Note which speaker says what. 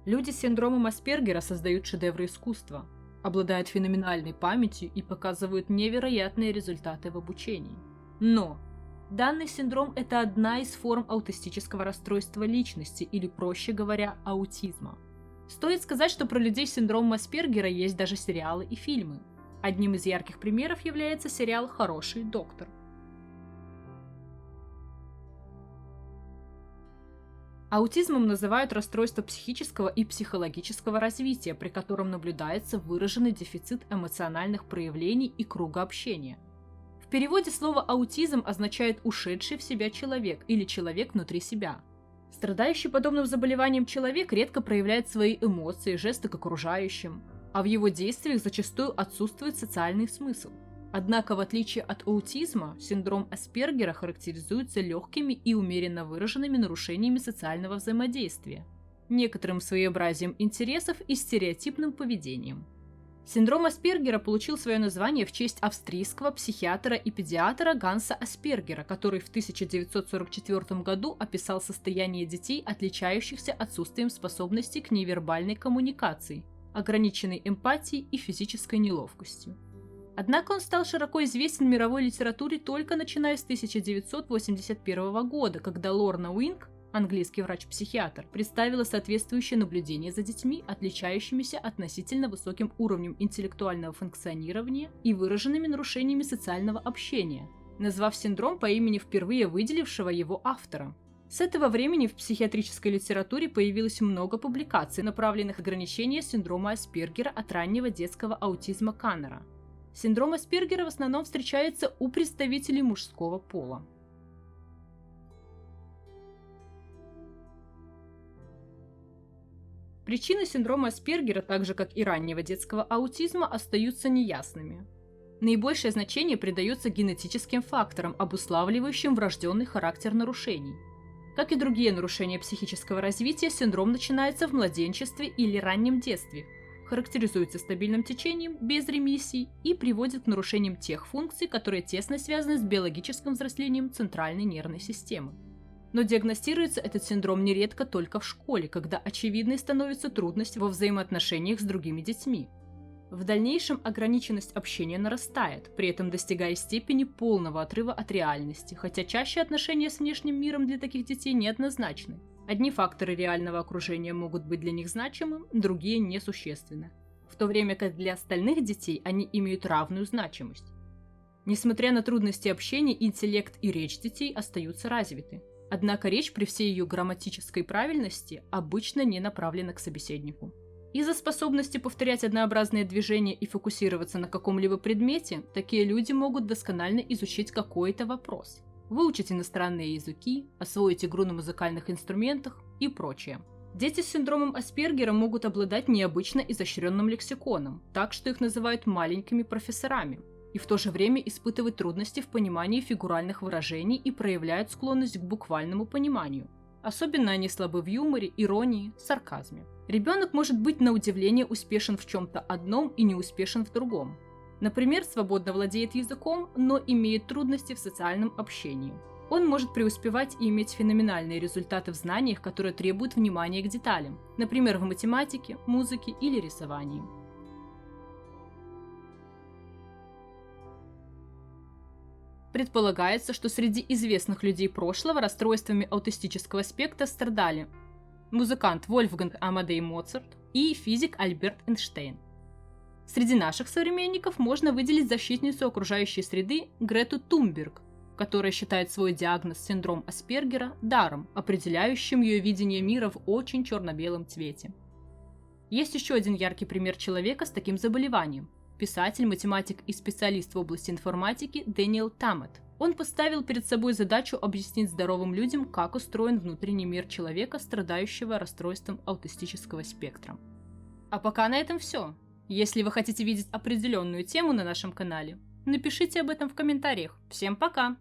Speaker 1: Люди с синдромом Аспергера создают шедевры искусства, обладают феноменальной памятью и показывают невероятные результаты в обучении. Но данный синдром – это одна из форм аутистического расстройства личности, или, проще говоря, аутизма. Стоит сказать, что про людей с синдромом Аспергера есть даже сериалы и фильмы. Одним из ярких примеров является сериал «Хороший доктор». Аутизмом называют расстройство психического и психологического развития, при котором наблюдается выраженный дефицит эмоциональных проявлений и круга общения. В переводе слово «аутизм» означает «ушедший в себя человек» или «человек внутри себя». Страдающий подобным заболеванием человек редко проявляет свои эмоции, жесты к окружающим, а в его действиях зачастую отсутствует социальный смысл. Однако, в отличие от аутизма, синдром Аспергера характеризуется легкими и умеренно выраженными нарушениями социального взаимодействия, некоторым своеобразием интересов и стереотипным поведением. Синдром Аспергера получил свое название в честь австрийского психиатра и педиатра Ганса Аспергера, который в 1944 году описал состояние детей, отличающихся отсутствием способностей к невербальной коммуникации, ограниченной эмпатией и физической неловкостью. Однако он стал широко известен в мировой литературе только начиная с 1981 года, когда Лорна Уинг, английский врач-психиатр, представила соответствующее наблюдение за детьми, отличающимися относительно высоким уровнем интеллектуального функционирования и выраженными нарушениями социального общения, назвав синдром по имени впервые выделившего его автора. С этого времени в психиатрической литературе появилось много публикаций, направленных на ограничение синдрома Аспергера от раннего детского аутизма Каннера. Синдром Аспергера в основном встречается у представителей мужского пола. Причины синдрома Аспергера, так же как и раннего детского аутизма, остаются неясными. Наибольшее значение придается генетическим факторам, обуславливающим врожденный характер нарушений. Как и другие нарушения психического развития, синдром начинается в младенчестве или раннем детстве, характеризуется стабильным течением, без ремиссий и приводит к нарушениям тех функций, которые тесно связаны с биологическим взрослением центральной нервной системы. Но диагностируется этот синдром нередко только в школе, когда очевидной становится трудность во взаимоотношениях с другими детьми. В дальнейшем ограниченность общения нарастает, при этом достигая степени полного отрыва от реальности, хотя чаще отношения с внешним миром для таких детей неоднозначны. Одни факторы реального окружения могут быть для них значимы, другие несущественны, в то время как для остальных детей они имеют равную значимость. Несмотря на трудности общения, интеллект и речь детей остаются развиты. Однако речь при всей ее грамматической правильности обычно не направлена к собеседнику. Из-за способности повторять однообразные движения и фокусироваться на каком-либо предмете, такие люди могут досконально изучить какой-то вопрос, выучить иностранные языки, освоить игру на музыкальных инструментах и прочее. Дети с синдромом Аспергера могут обладать необычно изощренным лексиконом, так что их называют маленькими профессорами, и в то же время испытывать трудности в понимании фигуральных выражений и проявляют склонность к буквальному пониманию. Особенно они слабы в юморе, иронии, сарказме. Ребенок может быть на удивление успешен в чем-то одном и не успешен в другом. Например, свободно владеет языком, но имеет трудности в социальном общении. Он может преуспевать и иметь феноменальные результаты в знаниях, которые требуют внимания к деталям, например, в математике, музыке или рисовании. Предполагается, что среди известных людей прошлого расстройствами аутистического спектра страдали музыкант Вольфганг Амадей Моцарт и физик Альберт Эйнштейн. Среди наших современников можно выделить защитницу окружающей среды Грету Тунберг, которая считает свой диагноз синдром Аспергера даром, определяющим ее видение мира в очень черно-белом цвете. Есть еще один яркий пример человека с таким заболеванием – писатель, математик и специалист в области информатики Дэниел Таммет. Он поставил перед собой задачу объяснить здоровым людям, как устроен внутренний мир человека, страдающего расстройством аутистического спектра. А пока на этом все. Если вы хотите видеть определенную тему на нашем канале, напишите об этом в комментариях. Всем пока!